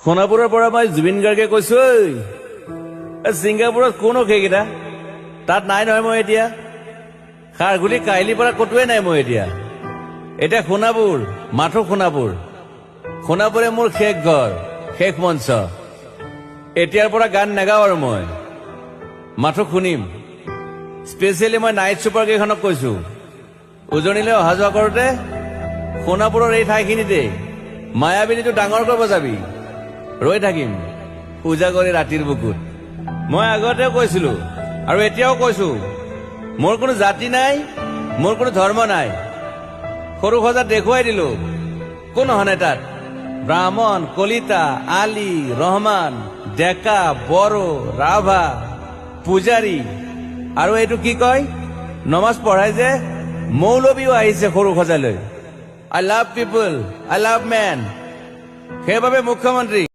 সোণাপুৰৰ পৰা মই জুবিন গাৰ্গে কৈছো, ছিংগাপুৰত কোন সেইকেইটা তাত নাই নহয়। মই এতিয়া খাৰঘুলি কাহিলীৰ পৰা কতোৱে নাই। মই এতিয়া সোণাপুৰ, মাথো সোণাপুৰ। সোণাপুৰে মোৰ শেষ ঘৰ, শেষ মঞ্চ। এতিয়াৰ পৰা গান নাগাওঁ আৰু মই মাথো শুনিম। স্পেচিয়েলি মই নাইট ছুপাৰ কেইখনক কৈছো, উজনিলৈ অহা যোৱা কৰোতে সোণাপুৰৰ এই ঠাইখিনিতে মায়াবিনীটো ডাঙৰকৈ বজাবি। ৰৈ থাকিম উজাগৰি ৰাতিৰ বুকুত। মই আগতেও কৈছিলো আৰু এতিয়াও কৈছো, মোৰ কোনো জাতি নাই, মোৰ কোনো ধৰ্ম নাই। সৰু সজাত দেখুৱাই দিলো কোন হনে তাত ব্ৰাহ্মণ, কলিতা, আলী, ৰহমান, ডেকা, বড়ো, ৰাভা, পূজাৰী আৰু এইটো কি কয় নমাজ পঢ়াই যে মৌলবীও আহিছে সৰু সজালৈ। I love people, I love man. সেইবাবে মুখ্যমন্ত্ৰী